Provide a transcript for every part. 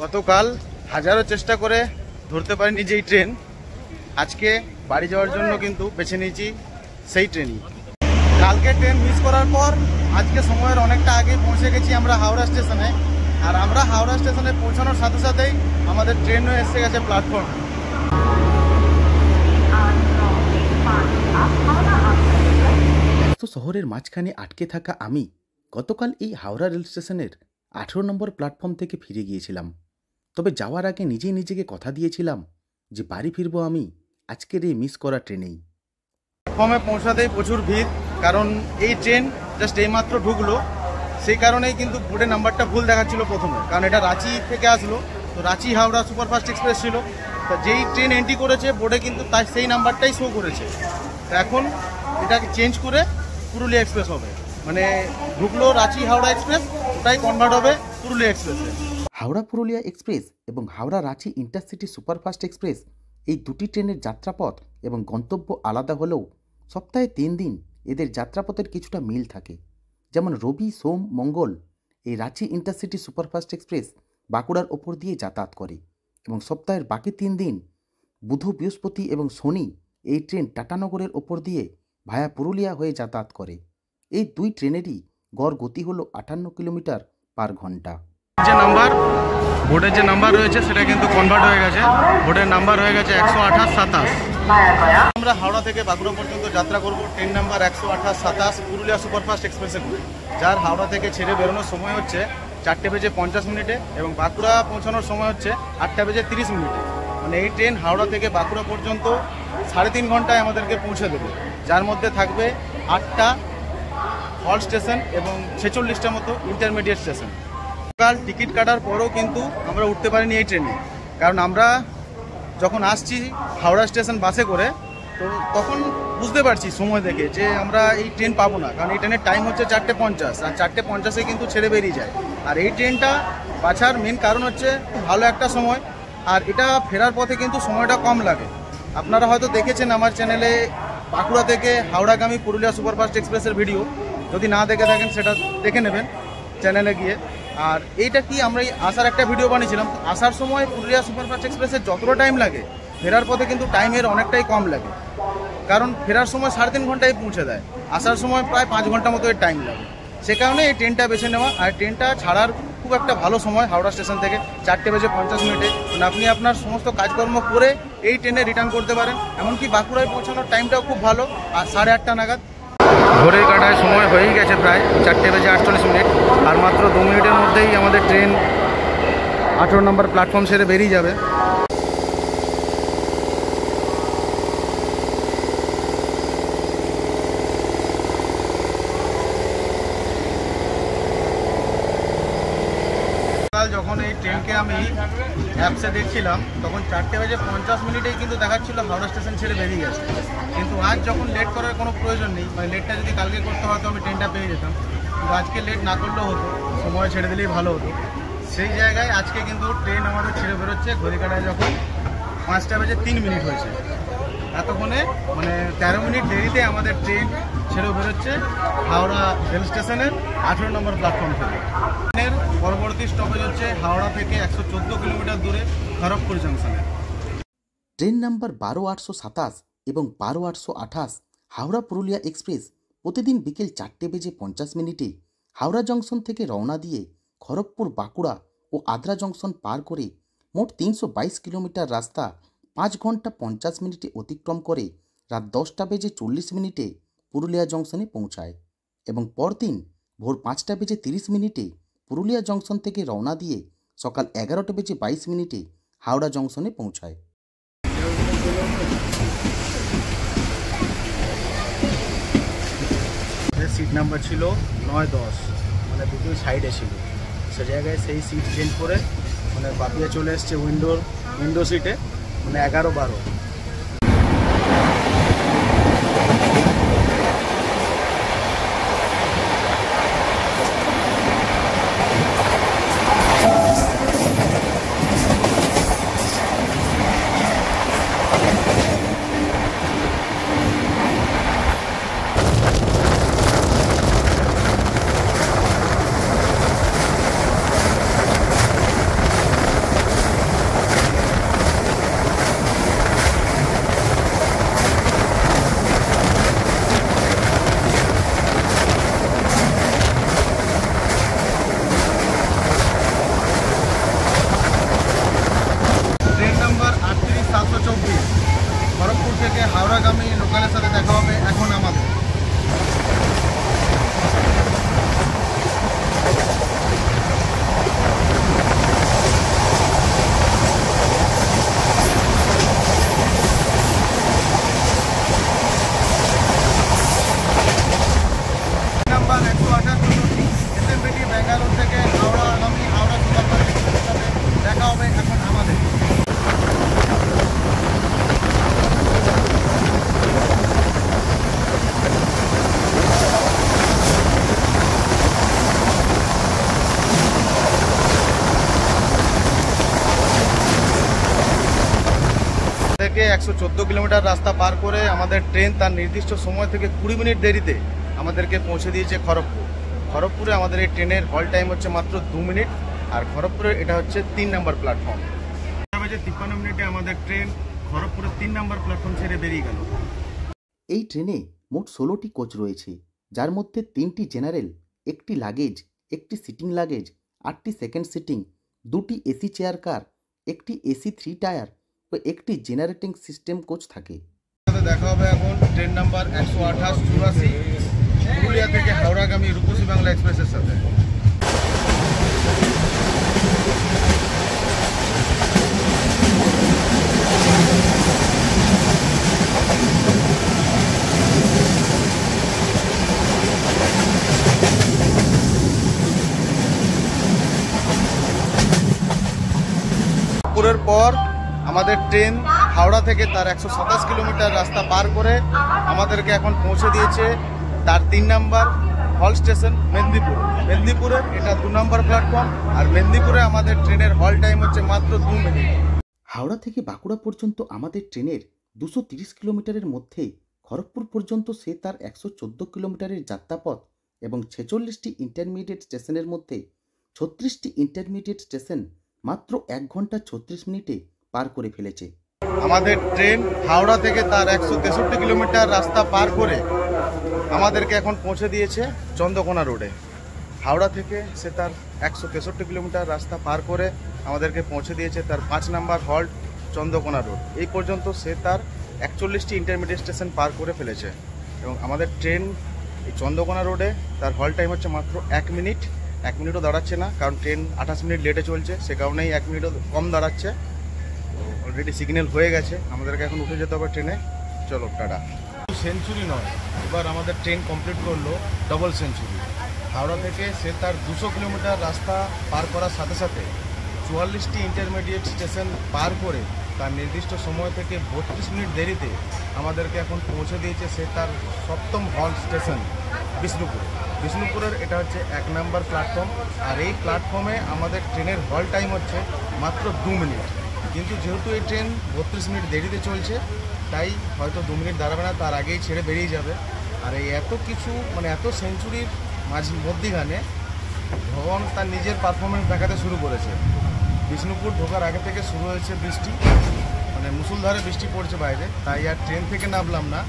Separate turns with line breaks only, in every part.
গতকাল হাজারো চেষ্টা করে ধরতে পারিনি যেই ট্রেন, আজকে বাড়ি যাওয়ার জন্য কিন্তু বেছে নিয়েছি সেই ট্রেনই। কালকে ট্রেন মিস করার পর আজকে সময়ের অনেকটা আগে পৌঁছে গেছি আমরা হাওড়া স্টেশনে। আর আমরা হাওড়া স্টেশনে পৌঁছানোর সাথে সাথেই আমাদের ট্রেনও এসে গেছে প্ল্যাটফর্ম।
ব্যস্ত শহরের মাঝখানে আটকে থাকা আমি গতকাল এই হাওড়া রেল স্টেশনের 18 নম্বর প্ল্যাটফর্ম থেকে ফিরে গিয়েছিলাম। তবে যাওয়ার আগে নিজেই নিজেকে কথা দিয়েছিলাম যে বাড়ি ফিরবো আমি আজকের এই মিস করা ট্রেনেই।
প্ল্যাটফর্মে পৌঁছাতেই প্রচুর ভিড়, কারণ এই ট্রেন জাস্ট এইমাত্র ঢুকলো। সেই কারণেই কিন্তু বোর্ডের নাম্বারটা ভুল দেখাচ্ছিল প্রথমে, কারণ এটা রাঁচি থেকে আসলো, তো রাঁচি হাওড়া সুপারফাস্ট এক্সপ্রেস ছিল। তো যেই ট্রেন এন্ট্রি করেছে বোর্ডে কিন্তু তার সেই নাম্বারটাই শো করেছে। তো এখন এটাকে চেঞ্জ করে পুরুলিয়া এক্সপ্রেস হবে, মানে ঢুকলো রাঁচি হাওড়া এক্সপ্রেস, ওটাই কনভার্ট হবে পুরুলিয়া এক্সপ্রেসে।
হাওড়া পুরুলিয়া এক্সপ্রেস এবং Howrah Ranchi intercity superfast express এই দুটি ট্রেনের যাত্রাপথ এবং গন্তব্য আলাদা হলেও সপ্তাহে 3 দিন এদের যাত্রাপথের কিছুটা মিল থাকে। যেমন রবি, সোম, মঙ্গল এই রাঁচি ইন্টারসিটি সুপারফাস্ট এক্সপ্রেস বাঁকুড়ার ওপর দিয়ে যাতায়াত করে এবং সপ্তাহের বাকি 3 দিন বুধ, বৃহস্পতি এবং শনি এই ট্রেন টাটানগরের ওপর দিয়ে ভায়া পুরুলিয়া হয়ে যাতায়াত করে। এই দুই ট্রেনেরই গড় গতি হলো 58 কিলোমিটার পার ঘন্টা।
যে নাম্বার বোর্ডের যে নাম্বার রয়েছে সেটা কিন্তু কনভার্ট হয়ে গেছে, বোর্ডের নাম্বার হয়ে গেছে 128-27। আমরা হাওড়া থেকে বাঁকুড়া পর্যন্ত যাত্রা করব ট্রেন নাম্বার 128-27 পুরুলিয়া সুপারফাস্ট এক্সপ্রেসে করে, যার হাওড়া থেকে ছেড়ে বেরোনোর সময় হচ্ছে 4:50 এবং বাঁকুড়া পৌঁছানোর সময় হচ্ছে 8:30। মানে এই ট্রেন হাওড়া থেকে বাঁকুড়া পর্যন্ত 3.5 ঘন্টায় আমাদেরকে পৌঁছে দেবে, যার মধ্যে থাকবে 8টা হল স্টেশন এবং 46টা মতো ইন্টারমিডিয়েট স্টেশন। কাল টিকিট কাটার পরেও কিন্তু আমরা উঠতে পারিনি এই ট্রেনে, কারণ আমরা যখন আসছি হাওড়া স্টেশন বাসে করে, তো তখন বুঝতে পারছি সময় দেখে যে আমরা এই ট্রেন পাবো না, কারণ এই ট্রেনের টাইম হচ্ছে 4:50, আর 4:50 কিন্তু ছেড়ে বেরিয়ে যায়। আর এই ট্রেনটা বাছার মেন কারণ হচ্ছে খুব ভালো একটা সময়, আর এটা ফেরার পথে কিন্তু সময়টা কম লাগে। আপনারা হয়তো দেখেছেন আমার চ্যানেলে বাঁকুড়া থেকে হাওড়াগামী পুরুলিয়া সুপারফাস্ট এক্সপ্রেসের ভিডিও, যদি না দেখে থাকেন সেটা দেখে নেবেন চ্যানেলে গিয়ে। আর এইটা কি আমরা আসার একটা ভিডিও বানিয়েছিলাম, আসার সময় পুরুলিয়া সুপারফাস্ট এক্সপ্রেসের যতটা টাইম লাগে ফেরার পথে কিন্তু টাইমের অনেকটাই কম লাগে, কারণ ফেরার সময় 3.5 ঘন্টায় পৌঁছে দেয়, আসার সময় প্রায় 5 ঘন্টা মতো এর টাইম লাগে। সে কারণে এই ট্রেনটা বেছে নেওয়া। আর ট্রেনটা ছাড়ার খুব একটা ভালো সময় হাওড়া স্টেশন থেকে 4:50, মানে আপনি আপনার সমস্ত কাজকর্ম করে এই ট্রেনে রিটার্ন করতে পারেন। এমনকি বাঁকুড়ায় পৌঁছানোর টাইমটাও খুব ভালো, আর 8:30 নাগাদ। ঘড়ির কাঁটায় সময় হয়েই গেছে প্রায় 4:48, আর মাত্র 2 মিনিটের মধ্যেই আমাদের ট্রেন 18 নম্বর প্ল্যাটফর্ম ছেড়ে বেরিয়ে যাবে। যখন এই ট্রেনকে আমি অ্যাপসে দেখছিলাম তখন 4:50 কিন্তু দেখাচ্ছিল হাওড়া স্টেশন ছেড়ে বেরিয়ে গেছে, কিন্তু আজ যখন লেট করার কোনো প্রয়োজন নেই, মানে লেটটা যদি কালকে করতে হতো আমি ট্রেনটা পেয়ে যেতাম, কিন্তু আজকে লেট না করলেও হতো, সময় ছেড়ে দিলেই ভালো হতো। সেই জায়গায় আজকে কিন্তু ট্রেন আমাদের ছেড়ে বেরোচ্ছে ঘড়ি কাটায় যখন 5:03 হয়েছে। এতক্ষণে মানে 13 মিনিট দেরিতে আমাদের ট্রেন ছেড়ে বেরোচ্ছে হাওড়া রেল স্টেশনের 18 নম্বর প্ল্যাটফর্ম থেকে। ট্রেনের পরবর্তী স্টপেজ হচ্ছে হাওড়া থেকে 114 কিলোমিটার দূরে খড়গপুর জংশনে।
ট্রেন নাম্বার 12-827 এবং 12-828 হাওড়া পুরুলিয়া এক্সপ্রেস প্রতিদিন বিকেল 4:50 হাওড়া জংশন থেকে রওনা দিয়ে খড়গপুর, বাঁকুড়া ও আদ্রা জংশন পার করে মোট 322 কিলোমিটার রাস্তা 5 ঘন্টা 50 মিনিটে অতিক্রম করে রাত 10:40 পুরুলিয়া জংশনে পৌঁছায় এবং পরদিন ভোর 5:30 পুরুলিয়া জংশন থেকে রওনা দিয়ে সকাল 11:22 হাওড়া জংশনে পৌঁছায়।
সিট নাম্বার ছিল 9-10, মানে দুটোই সাইডে ছিল, সে জায়গায় সেই সিট চেঞ্জ করে মানে বাপিয়ে চলে এসছে উইন্ডো সিটে, মানে 11-12। হাওড়াগামী লোকালের সাথে দেখা হবে এখন আমাদের। নাম্বার 128 এসএমবিটি ব্যাঙ্গালোর থেকে হাওড়াগামী হাওড়া সুপারফাস্ট এক্সপ্রেসের সাথে দেখা হবে এখন আমাদের। থেকে 114 কিলোমিটার রাস্তা পার করে আমাদের ট্রেন তার নির্দিষ্ট সময় থেকে 20 মিনিট দেরিতে আমাদেরকে পৌঁছে দিয়েছে খড়গপুর। খড়গপুরে আমাদের এই ট্রেনের হল টাইম হচ্ছে মাত্র 2 মিনিট, আর খড়গপুরে এটা হচ্ছে 3 নম্বর প্ল্যাটফর্ম। 53 মিনিটে আমাদের ট্রেন খড়গপুরের 3 নম্বর প্ল্যাটফর্ম ছেড়ে বেরিয়ে গেল।
এই ট্রেনে মোট 16টি কোচ রয়েছে, যার মধ্যে 3টি জেনারেল, 1টি লাগেজ, 1টি সিটিং লাগেজ, 8টি সেকেন্ড সিটিং, 2টি এসি চেয়ার কার, 1টি এসি 3 টায়ার ও 1টি জেনারেটিং সিস্টেম কোচ থাকে।
দেখা হবে এখন ট্রেন নাম্বার 128-84 পুরুলিয়া থেকে হাওড়াগামী রূপসী বাংলা এক্সপ্রেসের সাথে। পুরের পর আমাদের ট্রেন হাওড়া থেকে তার 127 কিলোমিটার রাস্তা পার করে আমাদেরকে এখন পৌঁছে দিয়েছে তার 3 নম্বর হল স্টেশন মেদিনীপুর। মেদিনীপুরের এটা 2 নম্বর প্ল্যাটফর্ম, আর মেদিনীপুরে আমাদের ট্রেনের হল টাইম হচ্ছে মাত্র 2 মিনিট।
হাওড়া থেকে বাঁকুড়া পর্যন্ত আমাদের ট্রেনের 230 কিলোমিটারের মধ্যে খড়গপুর পর্যন্ত সে তার 114 কিলোমিটারের যাত্রাপথ এবং 46টি ইন্টারমিডিয়েট স্টেশনের মধ্যে 36টি ইন্টারমিডিয়েট স্টেশন মাত্র 1 ঘন্টা 36 মিনিটে পার করে ফেলেছে।
আমাদের ট্রেন হাওড়া থেকে তার 163 কিলোমিটার রাস্তা পার করে আমাদেরকে এখন পৌঁছে দিয়েছে চন্দ্রকোনা রোডে। হাওড়া থেকে সে তার 163 কিলোমিটার রাস্তা পার করে আমাদেরকে পৌঁছে দিয়েছে তার 5 নম্বর হল্ট চন্দ্রকোনা রোড। এই পর্যন্ত সে তার 41টি ইন্টারমিডিয়েট স্টেশন পার করে ফেলেছে এবং আমাদের ট্রেন এই চন্দ্রকোনা রোডে তার হল টাইম হচ্ছে মাত্র 1 মিনিট। 1 মিনিটও দাঁড়াচ্ছে না, কারণ ট্রেন 28 মিনিট লেটে চলছে, সে কারণেই 1 মিনিটও কম দাঁড়াচ্ছে। অলরেডি সিগন্যাল হয়ে গেছে, আমাদেরকে এখন উঠে যেতে হবে ট্রেনে। চলো টাটা। সেঞ্চুরি নয়, এবার আমাদের ট্রেন কমপ্লিট করলো ডবল সেঞ্চুরি। হাওড়া থেকে সে তার 200 কিলোমিটার রাস্তা পার করার সাথে সাথে 44টি ইন্টারমিডিয়েট স্টেশন পার করে তার নির্দিষ্ট সময় থেকে 32 মিনিট দেরিতে আমাদেরকে এখন পৌঁছে দিয়েছে সে তার 7ম হল স্টেশন বিষ্ণুপুর। বিষ্ণুপুরের এটা হচ্ছে 1 নম্বর প্ল্যাটফর্ম, আর এই প্ল্যাটফর্মে আমাদের ট্রেনের হল টাইম হচ্ছে মাত্র 2 মিনিট। কিন্তু যেহেতু এই ট্রেন 32 মিনিট দেরিতে চলছে, তাই হয়তো 2 মিনিট দাঁড়াবে না, তার আগেই ছেড়ে বেরিয়ে যাবে। আর এই এত কিছু এত সেঞ্চুরির মধ্যিখানে ভগবান তার নিজের পারফরমেন্স দেখাতে শুরু করেছে। বিষ্ণুপুর ঢোকার আগে থেকে শুরু হয়েছে বৃষ্টি, মুষলধারে বৃষ্টি পড়ছে বাইরে, তাই আর ট্রেন থেকে নামলাম না।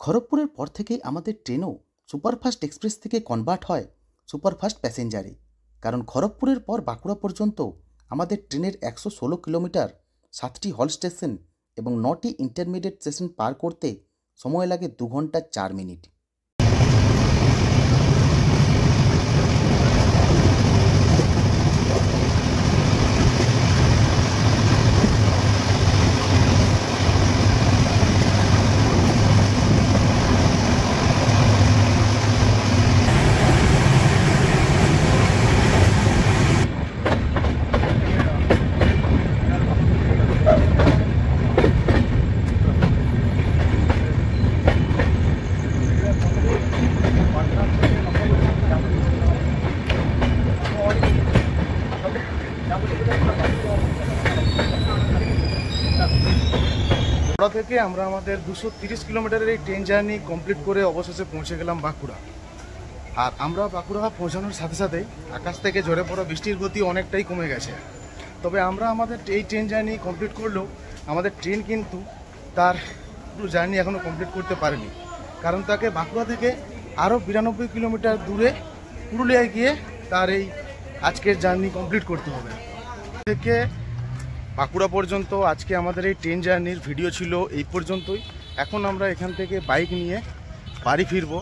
খড়গপুরের পর থেকেই আমাদের ট্রেনও সুপারফাস্ট এক্সপ্রেস থেকে কনভার্ট হয় সুপারফাস্ট প্যাসেঞ্জারে, কারণ খড়গপুরের পর বাঁকুড়া পর্যন্ত আমাদের ট্রেনের 116 কিলোমিটার, 7টি হল স্টেশন এবং 9টি ইন্টারমিডিয়েট স্টেশন পার করতে সময় লাগে 2 ঘন্টা 4 মিনিট।
হাওড়া থেকে আমরা আমাদের 230 কিলোমিটারের এই ট্রেন জার্নি কমপ্লিট করে অবশেষে পৌঁছে গেলাম বাঁকুড়া। আর আমরা বাঁকুড়া পৌঁছানোর সাথে সাথেই আকাশ থেকে ঝরে পড়া বৃষ্টির গতি অনেকটাই কমে গেছে। তবে আমরা আমাদের এই ট্রেন জার্নি কমপ্লিট করলেও আমাদের ট্রেন কিন্তু তার পুরো জার্নি এখনও কমপ্লিট করতে পারেনি, কারণ তাকে বাঁকুড়া থেকে আরও 92 কিলোমিটার দূরে পুরুলিয়ায় গিয়ে তার এই আজকের জার্নি কমপ্লিট করতে হবে। থেকে বাঁকুড়া পর্যন্ত আজকে আমাদের এই ট্রেন জার্নির ভিডিও ছিল এই পর্যন্তই। এখন আমরা এখান থেকে বাইক নিয়ে বাড়ি ফিরব,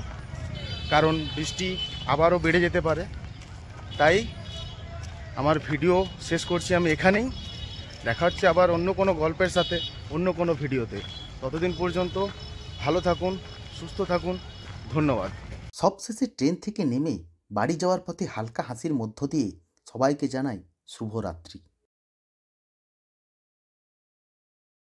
কারণ বৃষ্টি আবারও বেড়ে যেতে পারে। তাই আমার ভিডিও শেষ করছি আমি এখানেই। দেখা হচ্ছে আবার অন্য কোনো গল্পের সাথে, অন্য কোনো ভিডিওতে। ততদিন পর্যন্ত ভালো থাকুন, সুস্থ থাকুন। ধন্যবাদ।
সবশেষে ট্রেন থেকে নেমে বাড়ি যাওয়ার পথে হালকা হাসির মধ্য দিয়ে সবাইকে জানাই শুভরাত্রি।